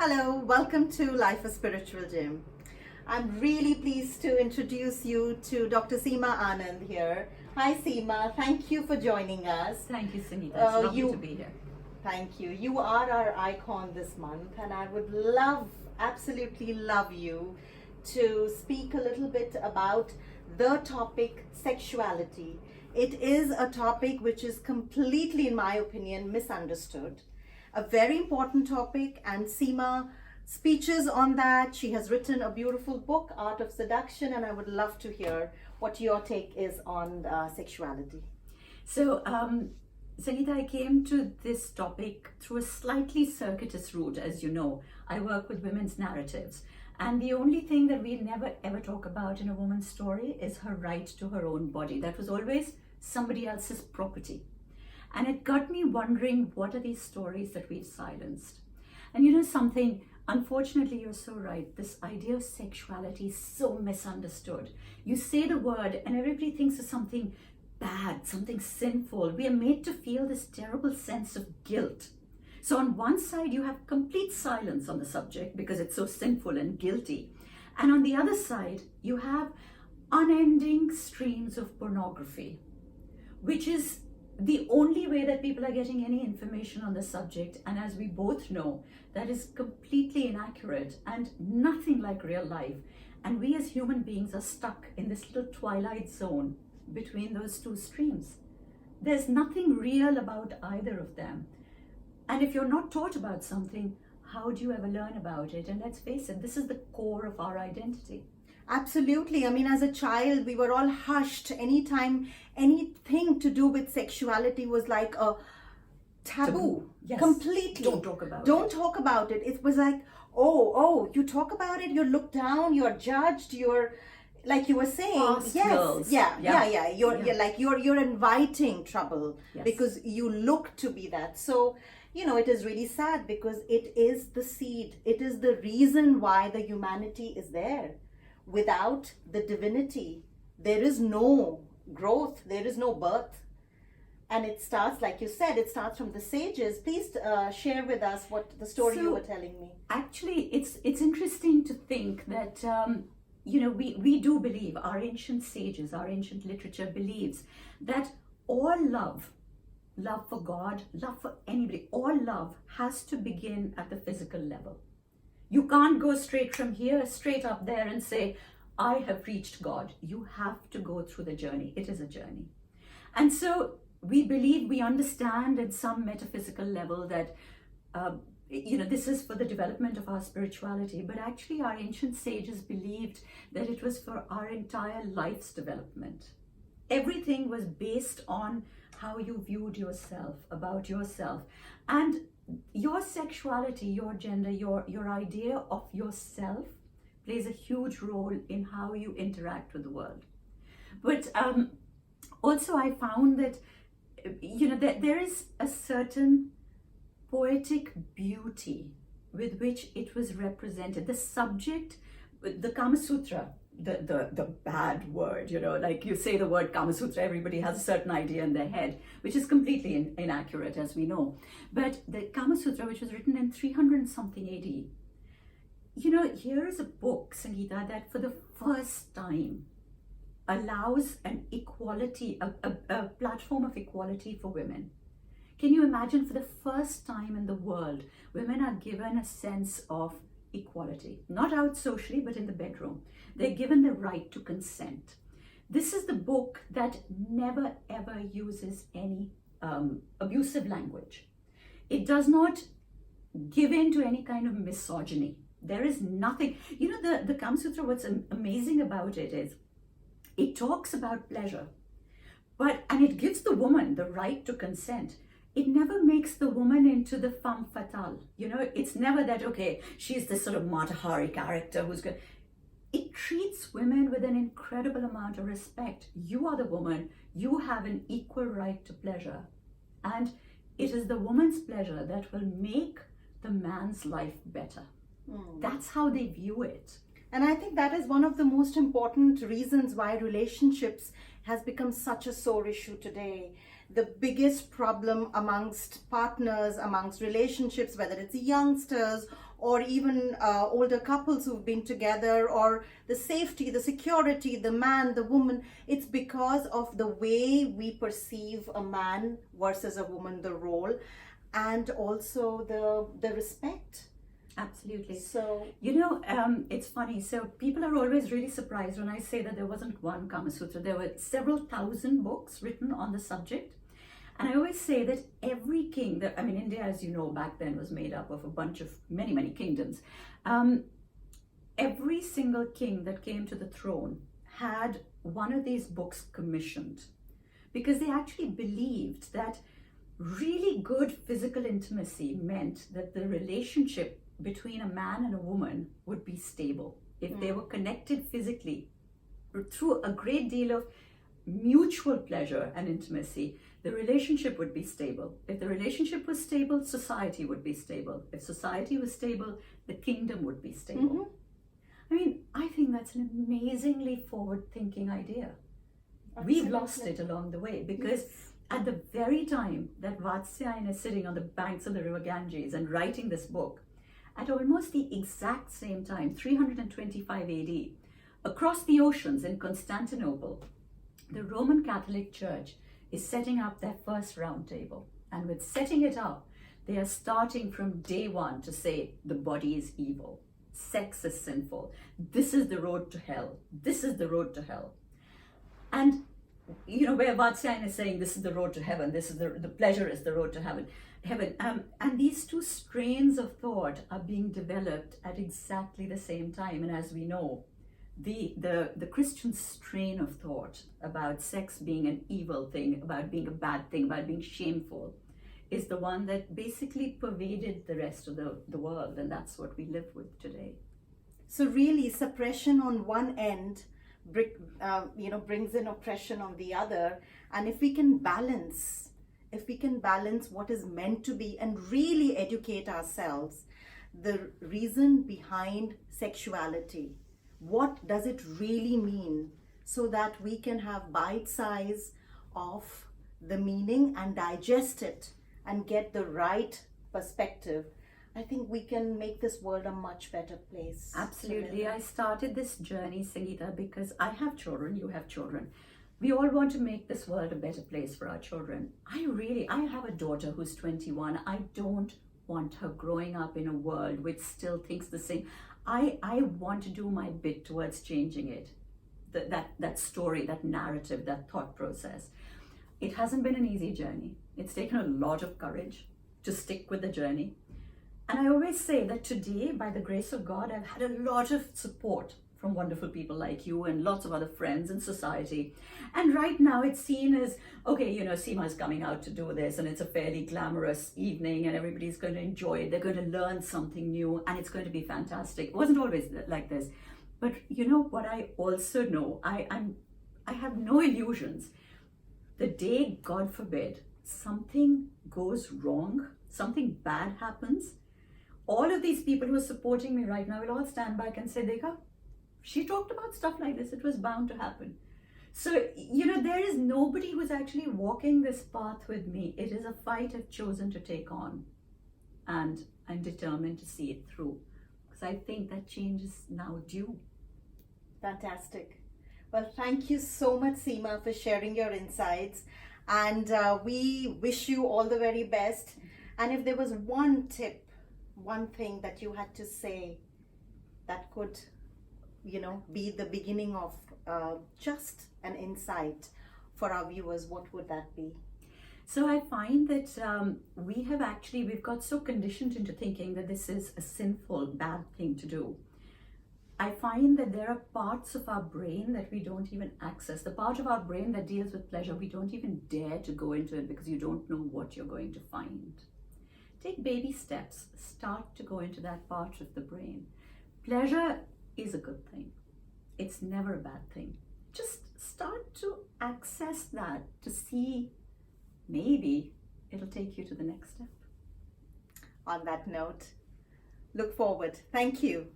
Hello, welcome to Life a Spiritual Gym. I'm really pleased to introduce you to Dr. Seema Anand here. Hi Seema, thank you for joining us. Thank you, Sangeeta. It's lovely to be here. Thank you. You are our icon this month, and I would love, absolutely love you to speak a little bit about the topic sexuality. It is a topic which is completely, in my opinion, misunderstood. A very important topic, and Seema speeches on that. She has written a beautiful book, Art of Seduction, and I would love to hear what your take is on sexuality. So, Sangeeta, I came to this topic through a slightly circuitous route. As you know, I work with women's narratives, and the only thing that we never ever talk about in a woman's story is her right to her own body. That was always somebody else's property. And it got me wondering, what are these stories that we've silenced? And you know something, unfortunately, you're so right. This idea of sexuality is so misunderstood. You say the word and everybody thinks of something bad, something sinful. We are made to feel this terrible sense of guilt. So on one side, you have complete silence on the subject because it's so sinful and guilty. And on the other side, you have unending streams of pornography, which is the only way that people are getting any information on the subject. And as we both know, that is completely inaccurate and nothing like real life. And we as human beings are stuck in this little twilight zone between those two streams. There's nothing real about either of them. And if you're not taught about something, how do you ever learn about it? And let's face it, this is the core of our identity. Absolutely. I mean, as a child, we were all hushed. Anytime anything to do with sexuality was like a taboo. Yes. Completely. Don't talk about it. Don't talk about it. It was like, oh, you talk about it, you're looked down, you're judged, you're, like you were saying, Fast yes, girls. yeah. You're inviting trouble. Yes. Because you look to be that. So, you know, it is really sad because it is the seed. It is the reason why the humanity is there. Without the divinity, there is no growth, there is no birth. And it starts, like you said, it starts from the sages. Please share with us what the story you were telling me. Actually, it's interesting to think that, we do believe, our ancient sages, our ancient literature believes that all love for God, love for anybody, all love has to begin at the physical level. You can't go straight from here, straight up there and say, I have reached God. You have to go through the journey. It is a journey. And so we believe, we understand at some metaphysical level that, this is for the development of our spirituality. But actually our ancient sages believed that it was for our entire life's development. Everything was based on how you viewed yourself, about yourself. And your sexuality, your gender, your idea of yourself plays a huge role in how you interact with the world. But also I found that, that there is a certain poetic beauty with which it was represented. The subject, the Kama Sutra, the bad word, like you say the word Kama Sutra, everybody has a certain idea in their head, which is completely inaccurate, as we know. But the Kama Sutra, which was written in 300 something AD, here is a book, Sangeeta, that for the first time allows an equality, a platform of equality for women. Can you imagine, for the first time in the world, women are given a sense of equality, not out socially, but in the bedroom. They're given the right to consent. This is the book that never ever uses any abusive language. It does not give in to any kind of misogyny. There is nothing. The Kama Sutra, what's amazing about it is it talks about pleasure, and it gives the woman the right to consent. It never makes the woman into the femme fatale. It's never that, okay, she's this sort of Mata Hari character who's good. It treats women with an incredible amount of respect. You are the woman. You have an equal right to pleasure. And it is the woman's pleasure that will make the man's life better. That's how they view it. And I think that is one of the most important reasons why relationships has become such a sore issue today. The biggest problem amongst partners, amongst relationships, whether it's youngsters or even older couples who've been together, or the safety, the security, the man, the woman. It's because of the way we perceive a man versus a woman, the role, and also the respect. Absolutely. So, it's funny. So people are always really surprised when I say that there wasn't one Kama Sutra. There were several thousand books written on the subject. And I always say that every king, India, as you know, back then was made up of a bunch of many, many kingdoms. Every single king that came to the throne had one of these books commissioned, because they actually believed that really good physical intimacy meant that the relationship between a man and a woman would be stable. If they were connected physically through a great deal of mutual pleasure and intimacy, the relationship would be stable. If the relationship was stable, society would be stable. If society was stable, the kingdom would be stable. I think that's an amazingly forward-thinking idea. Absolutely. We've lost it along the way, because at the very time that Vatsyayana is sitting on the banks of the river Ganges and writing this book, at almost the exact same time, 325 AD, across the oceans in Constantinople, the Roman Catholic Church is setting up their first round table. And with setting it up, they are starting from day one to say the body is evil, sex is sinful, this is the road to hell, this is the road to hell. And where Vatsyayana is saying this is the road to heaven, this is the pleasure is the road to heaven. And these two strains of thought are being developed at exactly the same time. And as we know, the Christian strain of thought about sex being an evil thing, about being a bad thing, about being shameful, is the one that basically pervaded the rest of the world, and that's what we live with today. So really, suppression on one end brings in oppression on the other. And if we can balance what is meant to be and really educate ourselves, the reason behind sexuality, what does it really mean, so that we can have bite size of the meaning and digest it and get the right perspective, I think we can make this world a much better place. Absolutely. I started this journey, Sangeeta, because I have children, you have children. We all want to make this world a better place for our children. I have a daughter who's 21. I don't want her growing up in a world which still thinks the same. I want to do my bit towards changing it. That story, that narrative, that thought process. It hasn't been an easy journey. It's taken a lot of courage to stick with the journey. And I always say that today, by the grace of God, I've had a lot of support from wonderful people like you and lots of other friends in society. And right now it's seen as, okay, Seema's coming out to do this, and it's a fairly glamorous evening and everybody's going to enjoy it. They're going to learn something new and it's going to be fantastic. It wasn't always like this. But what I also know, I have no illusions. The day, God forbid, something goes wrong, something bad happens, all of these people who are supporting me right now will all stand back and say, Dekha, she talked about stuff like this. It was bound to happen. So, there is nobody who's actually walking this path with me. It is a fight I've chosen to take on. And I'm determined to see it through, because I think that change is now due. Fantastic. Well, thank you so much, Seema, for sharing your insights. And we wish you all the very best. And if there was one tip, one thing that you had to say that could be the beginning of just an insight for our viewers, what would that be? So I find that we've got so conditioned into thinking that this is a sinful, bad thing to do. I find that there are parts of our brain that we don't even access. The part of our brain that deals with pleasure, we don't even dare to go into it, because you don't know what you're going to find. Take baby steps. Start to go into that part of the brain. Pleasure is a good thing. It's never a bad thing. Just start to access that, to see maybe it'll take you to the next step. On that note, look forward. Thank you.